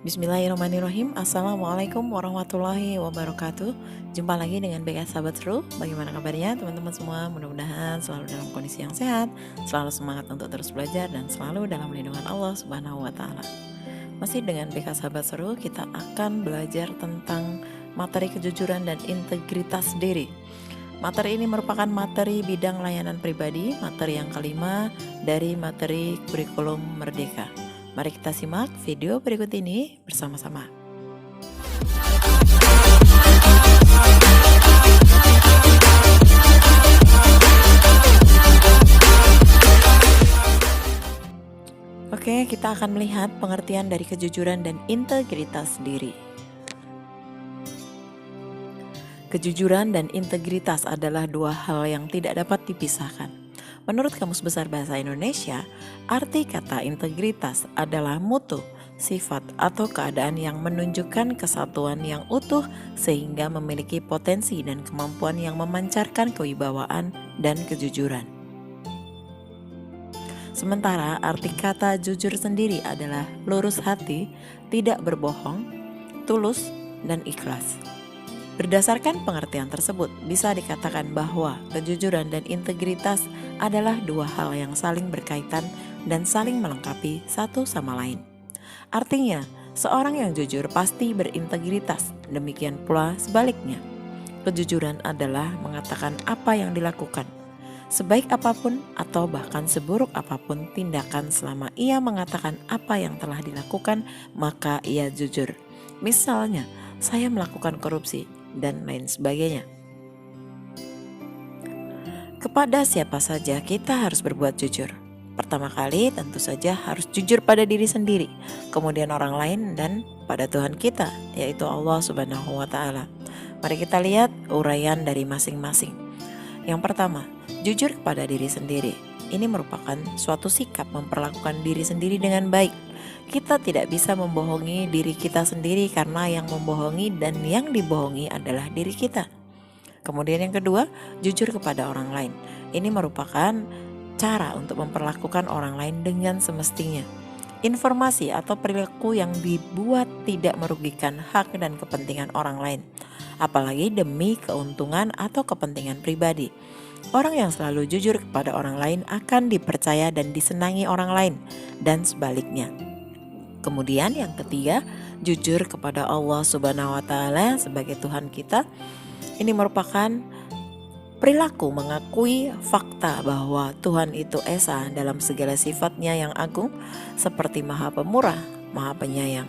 Bismillahirrahmanirrahim. Assalamualaikum warahmatullahi wabarakatuh. Jumpa lagi dengan BK Sahabat Seru. Bagaimana kabarnya teman-teman semua? Mudah-mudahan selalu dalam kondisi yang sehat, selalu semangat untuk terus belajar, dan selalu dalam lindungan Allah Subhanahu wa Ta'ala. Masih dengan BK Sahabat Seru, kita akan belajar tentang materi kejujuran dan integritas diri. Materi ini merupakan materi bidang layanan pribadi, materi yang kelima dari materi kurikulum Merdeka. Mari kita simak video berikut ini bersama-sama. Oke, kita akan melihat pengertian dari kejujuran dan integritas diri. Kejujuran dan integritas adalah dua hal yang tidak dapat dipisahkan. Menurut Kamus Besar Bahasa Indonesia, arti kata integritas adalah mutu, sifat atau keadaan yang menunjukkan kesatuan yang utuh sehingga memiliki potensi dan kemampuan yang memancarkan kewibawaan dan kejujuran. Sementara arti kata jujur sendiri adalah lurus hati, tidak berbohong, tulus, dan ikhlas. Berdasarkan pengertian tersebut, bisa dikatakan bahwa kejujuran dan integritas adalah dua hal yang saling berkaitan dan saling melengkapi satu sama lain. Artinya, seorang yang jujur pasti berintegritas, demikian pula sebaliknya. Kejujuran adalah mengatakan apa yang dilakukan, sebaik apapun atau bahkan seburuk apapun tindakan selama ia mengatakan apa yang telah dilakukan, maka ia jujur. Misalnya, saya melakukan korupsi, dan lain sebagainya. Kepada siapa saja kita harus berbuat jujur. Pertama kali tentu saja harus jujur pada diri sendiri, kemudian orang lain, dan pada Tuhan kita, yaitu Allah Subhanahu wa Ta'ala. Mari kita lihat uraian dari masing-masing. Yang pertama, jujur kepada diri sendiri. Ini merupakan suatu sikap memperlakukan diri sendiri dengan baik. Kita tidak bisa membohongi diri kita sendiri karena yang membohongi dan yang dibohongi adalah diri kita. Kemudian yang kedua, jujur kepada orang lain. Ini merupakan cara untuk memperlakukan orang lain dengan semestinya. Informasi atau perilaku yang dibuat tidak merugikan hak dan kepentingan orang lain, apalagi demi keuntungan atau kepentingan pribadi. Orang yang selalu jujur kepada orang lain akan dipercaya dan disenangi orang lain, dan sebaliknya. Kemudian yang ketiga, jujur kepada Allah Subhanahu wa Ta'ala sebagai Tuhan kita. Ini merupakan perilaku mengakui fakta bahwa Tuhan itu Esa dalam segala sifatnya yang agung, seperti Maha Pemurah, Maha Penyayang.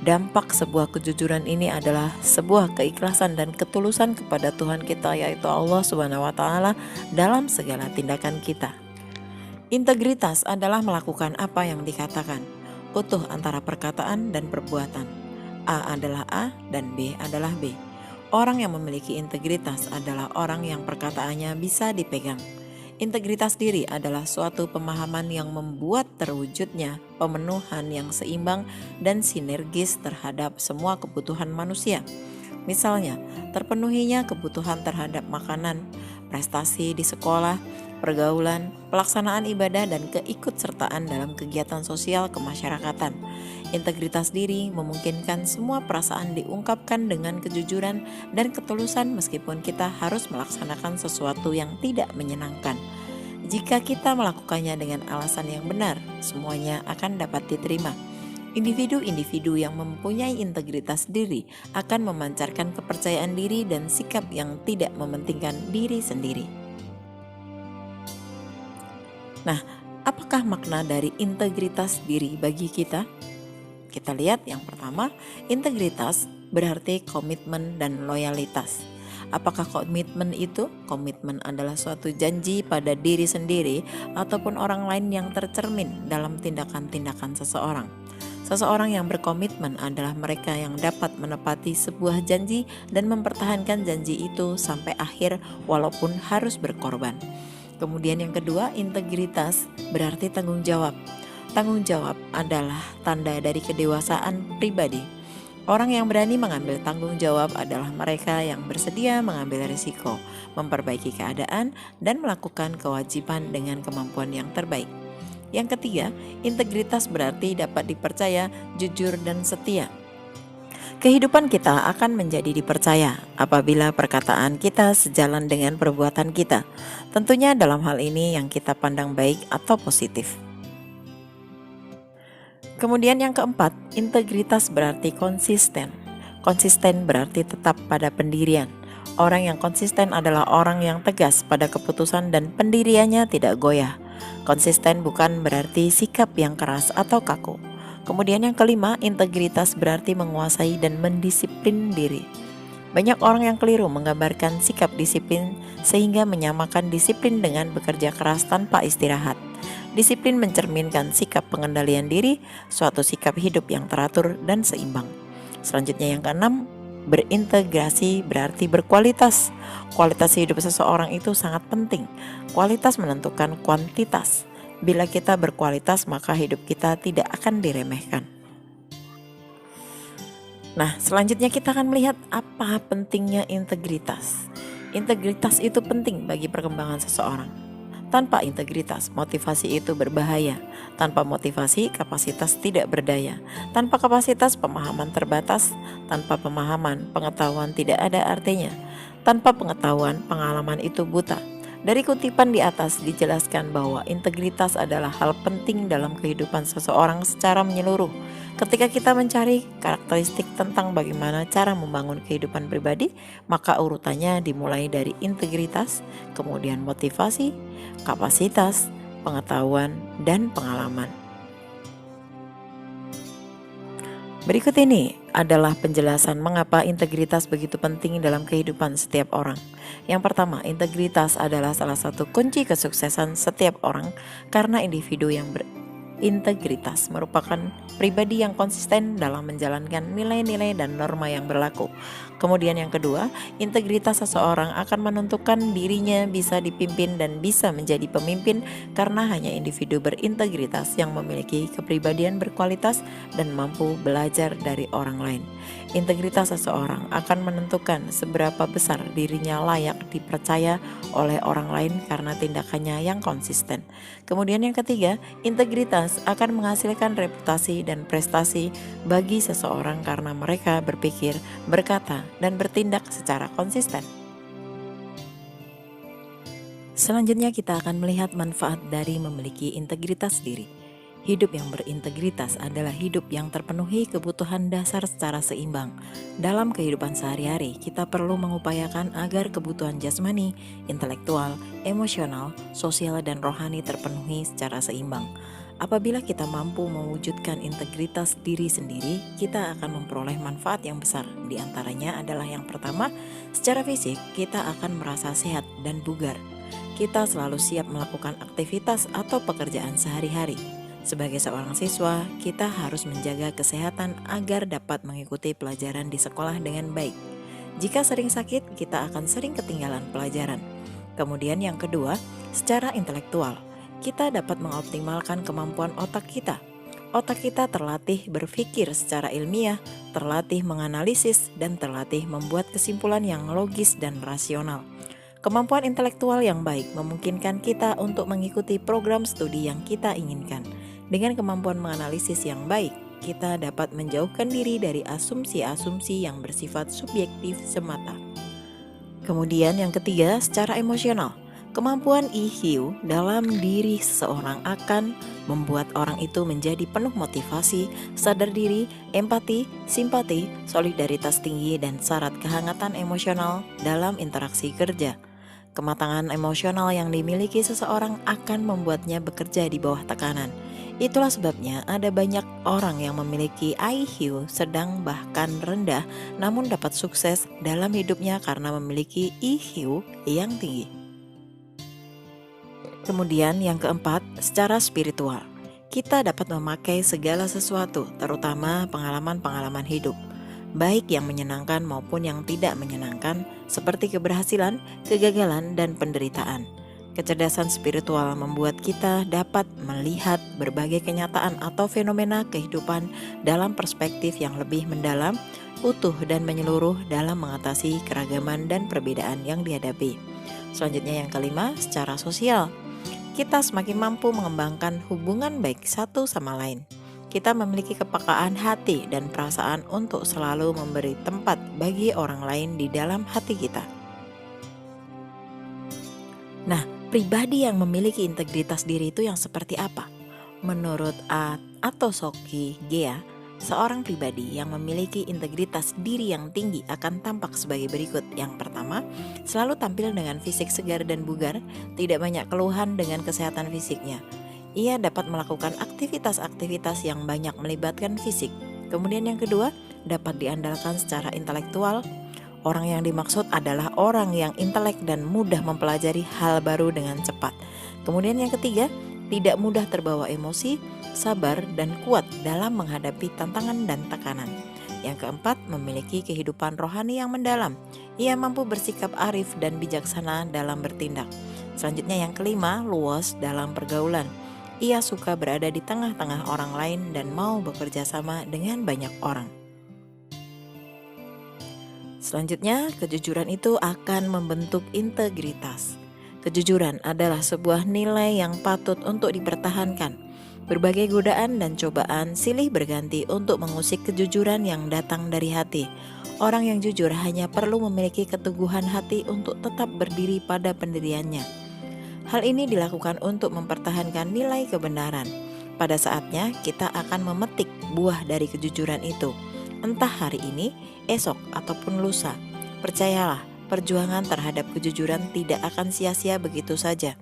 Dampak sebuah kejujuran ini adalah sebuah keikhlasan dan ketulusan kepada Tuhan kita, yaitu Allah Subhanahu wa Ta'ala dalam segala tindakan kita. Integritas adalah melakukan apa yang dikatakan, utuh antara perkataan dan perbuatan. A adalah A dan B adalah B. Orang yang memiliki integritas adalah orang yang perkataannya bisa dipegang. Integritas diri adalah suatu pemahaman yang membuat terwujudnya pemenuhan yang seimbang dan sinergis terhadap semua kebutuhan manusia. Misalnya, terpenuhinya kebutuhan terhadap makanan, prestasi di sekolah, pergaulan, pelaksanaan ibadah, dan keikutsertaan dalam kegiatan sosial kemasyarakatan. Integritas diri memungkinkan semua perasaan diungkapkan dengan kejujuran dan ketulusan meskipun kita harus melaksanakan sesuatu yang tidak menyenangkan. Jika kita melakukannya dengan alasan yang benar, semuanya akan dapat diterima. Individu-individu yang mempunyai integritas diri akan memancarkan kepercayaan diri dan sikap yang tidak mementingkan diri sendiri. Nah, apakah makna dari integritas diri bagi kita? Kita lihat yang pertama, integritas berarti komitmen dan loyalitas. Apakah komitmen itu? Komitmen adalah suatu janji pada diri sendiri ataupun orang lain yang tercermin dalam tindakan-tindakan seseorang. Seseorang yang berkomitmen adalah mereka yang dapat menepati sebuah janji dan mempertahankan janji itu sampai akhir walaupun harus berkorban. Kemudian yang kedua, integritas berarti tanggung jawab. Tanggung jawab adalah tanda dari kedewasaan pribadi. Orang yang berani mengambil tanggung jawab adalah mereka yang bersedia mengambil risiko, memperbaiki keadaan, dan melakukan kewajiban dengan kemampuan yang terbaik. Yang ketiga, integritas berarti dapat dipercaya, jujur, dan setia. Kehidupan kita akan menjadi dipercaya apabila perkataan kita sejalan dengan perbuatan kita. Tentunya dalam hal ini yang kita pandang baik atau positif. Kemudian yang keempat, integritas berarti konsisten. Konsisten berarti tetap pada pendirian. Orang yang konsisten adalah orang yang tegas pada keputusan dan pendiriannya tidak goyah. Konsisten bukan berarti sikap yang keras atau kaku. Kemudian yang kelima, integritas berarti menguasai dan mendisiplin diri. Banyak orang yang keliru menggambarkan sikap disiplin sehingga menyamakan disiplin dengan bekerja keras tanpa istirahat. Disiplin mencerminkan sikap pengendalian diri, suatu sikap hidup yang teratur dan seimbang. Selanjutnya yang keenam, berintegrasi berarti berkualitas. Kualitas hidup seseorang itu sangat penting. Kualitas menentukan kuantitas. Bila kita berkualitas, maka hidup kita tidak akan diremehkan. Nah, selanjutnya kita akan melihat apa pentingnya integritas. Integritas itu penting bagi perkembangan seseorang. Tanpa integritas, motivasi itu berbahaya. Tanpa motivasi, kapasitas tidak berdaya. Tanpa kapasitas, pemahaman terbatas. Tanpa pemahaman, pengetahuan tidak ada artinya. Tanpa pengetahuan, pengalaman itu buta. Dari kutipan di atas dijelaskan bahwa integritas adalah hal penting dalam kehidupan seseorang secara menyeluruh. Ketika kita mencari karakteristik tentang bagaimana cara membangun kehidupan pribadi, maka urutannya dimulai dari integritas, kemudian motivasi, kapasitas, pengetahuan, dan pengalaman. Berikut ini adalah penjelasan mengapa integritas begitu penting dalam kehidupan setiap orang. Yang pertama, integritas adalah salah satu kunci kesuksesan setiap orang karena individu yang berintegritas merupakan pribadi yang konsisten dalam menjalankan nilai-nilai dan norma yang berlaku. Kemudian yang kedua, integritas seseorang akan menentukan dirinya bisa dipimpin dan bisa menjadi pemimpin karena hanya individu berintegritas yang memiliki kepribadian berkualitas dan mampu belajar dari orang lain. Integritas seseorang akan menentukan seberapa besar dirinya layak dipercaya oleh orang lain karena tindakannya yang konsisten. Kemudian yang ketiga, integritas akan menghasilkan reputasi dan prestasi bagi seseorang karena mereka berpikir, berkata, dan bertindak secara konsisten. Selanjutnya kita akan melihat manfaat dari memiliki integritas diri. Hidup yang berintegritas adalah hidup yang terpenuhi kebutuhan dasar secara seimbang. Dalam kehidupan sehari-hari, kita perlu mengupayakan agar kebutuhan jasmani, intelektual, emosional, sosial, dan rohani terpenuhi secara seimbang. Apabila kita mampu mewujudkan integritas diri sendiri, kita akan memperoleh manfaat yang besar. Di antaranya adalah yang pertama, secara fisik kita akan merasa sehat dan bugar. Kita selalu siap melakukan aktivitas atau pekerjaan sehari-hari. Sebagai seorang siswa, kita harus menjaga kesehatan agar dapat mengikuti pelajaran di sekolah dengan baik. Jika sering sakit, kita akan sering ketinggalan pelajaran. Kemudian yang kedua, secara intelektual, kita dapat mengoptimalkan kemampuan otak kita. Otak kita terlatih berpikir secara ilmiah, terlatih menganalisis, dan terlatih membuat kesimpulan yang logis dan rasional. Kemampuan intelektual yang baik memungkinkan kita untuk mengikuti program studi yang kita inginkan. Dengan kemampuan menganalisis yang baik, kita dapat menjauhkan diri dari asumsi-asumsi yang bersifat subjektif semata. Kemudian yang ketiga, secara emosional. Kemampuan EQ dalam diri seseorang akan membuat orang itu menjadi penuh motivasi, sadar diri, empati, simpati, solidaritas tinggi, dan syarat kehangatan emosional dalam interaksi kerja. Kematangan emosional yang dimiliki seseorang akan membuatnya bekerja di bawah tekanan. Itulah sebabnya ada banyak orang yang memiliki IQ sedang bahkan rendah namun dapat sukses dalam hidupnya karena memiliki EQ yang tinggi. Kemudian yang keempat, secara spiritual. Kita dapat memakai segala sesuatu, terutama pengalaman-pengalaman hidup, baik yang menyenangkan maupun yang tidak menyenangkan, seperti keberhasilan, kegagalan, dan penderitaan. Kecerdasan spiritual membuat kita dapat melihat berbagai kenyataan atau fenomena kehidupan dalam perspektif yang lebih mendalam, utuh, dan menyeluruh dalam mengatasi keragaman dan perbedaan yang dihadapi. Selanjutnya yang kelima, secara sosial. kita semakin mampu mengembangkan hubungan baik satu sama lain. Kita memiliki kepekaan hati dan perasaan untuk selalu memberi tempat bagi orang lain di dalam hati kita. Nah, pribadi yang memiliki integritas diri itu yang seperti apa? Menurut Soki Gea, seorang pribadi yang memiliki integritas diri yang tinggi akan tampak sebagai berikut. Yang pertama, selalu tampil dengan fisik segar dan bugar, tidak banyak keluhan dengan kesehatan fisiknya. Ia dapat melakukan aktivitas-aktivitas yang banyak melibatkan fisik. Kemudian yang kedua, dapat diandalkan secara intelektual. Orang yang dimaksud adalah orang yang intelek dan mudah mempelajari hal baru dengan cepat. Kemudian yang ketiga, tidak mudah terbawa emosi, sabar, dan kuat dalam menghadapi tantangan dan tekanan. Yang keempat, memiliki kehidupan rohani yang mendalam. Ia mampu bersikap arif dan bijaksana dalam bertindak. Selanjutnya yang kelima, luas dalam pergaulan. Ia suka berada di tengah-tengah orang lain dan mau bekerja sama dengan banyak orang. Selanjutnya, kejujuran itu akan membentuk integritas. Kejujuran adalah sebuah nilai yang patut untuk dipertahankan. Berbagai godaan dan cobaan silih berganti untuk mengusik kejujuran yang datang dari hati. Orang yang jujur hanya perlu memiliki keteguhan hati untuk tetap berdiri pada pendiriannya. Hal ini dilakukan untuk mempertahankan nilai kebenaran. Pada saatnya kita akan memetik buah dari kejujuran itu, entah hari ini, esok, ataupun lusa. Percayalah, perjuangan terhadap kejujuran tidak akan sia-sia begitu saja.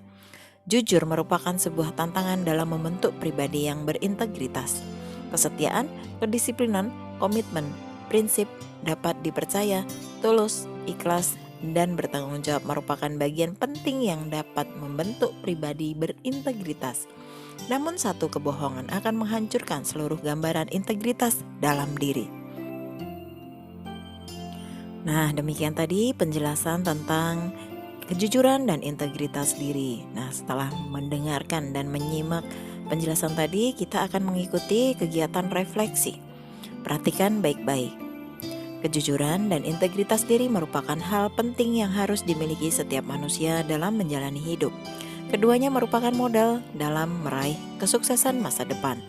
Jujur merupakan sebuah tantangan dalam membentuk pribadi yang berintegritas. Kesetiaan, kedisiplinan, komitmen, prinsip, dapat dipercaya, tulus, ikhlas, dan bertanggung jawab merupakan bagian penting yang dapat membentuk pribadi berintegritas. Namun satu kebohongan akan menghancurkan seluruh gambaran integritas dalam diri. Nah, demikian tadi penjelasan tentang kejujuran dan integritas diri. Nah, setelah mendengarkan dan menyimak penjelasan tadi, kita akan mengikuti kegiatan refleksi. Perhatikan baik-baik. Kejujuran dan integritas diri merupakan hal penting yang harus dimiliki setiap manusia dalam menjalani hidup. Keduanya merupakan modal dalam meraih kesuksesan masa depan.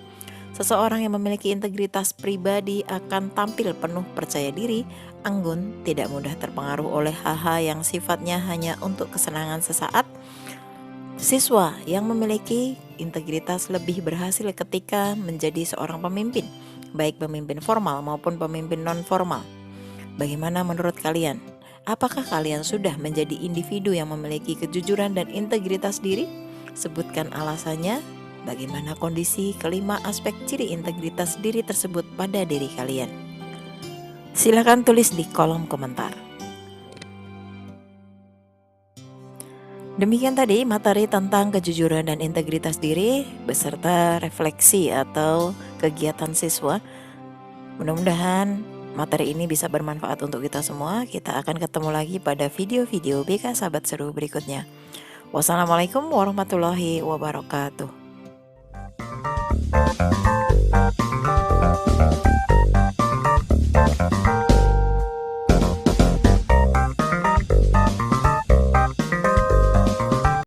Seseorang yang memiliki integritas pribadi akan tampil penuh percaya diri, anggun, tidak mudah terpengaruh oleh hal-hal yang sifatnya hanya untuk kesenangan sesaat. Siswa yang memiliki integritas lebih berhasil ketika menjadi seorang pemimpin, baik pemimpin formal maupun pemimpin non-formal. Bagaimana menurut kalian? Apakah kalian sudah menjadi individu yang memiliki kejujuran dan integritas diri? Sebutkan alasannya. Bagaimana kondisi kelima aspek ciri integritas diri tersebut pada diri kalian? Silakan tulis di kolom komentar. Demikian tadi materi tentang kejujuran dan integritas diri beserta refleksi atau kegiatan siswa. Mudah-mudahan materi ini bisa bermanfaat untuk kita semua. Kita akan ketemu lagi pada video-video BK Sahabat Seru berikutnya. Wassalamualaikum warahmatullahi wabarakatuh.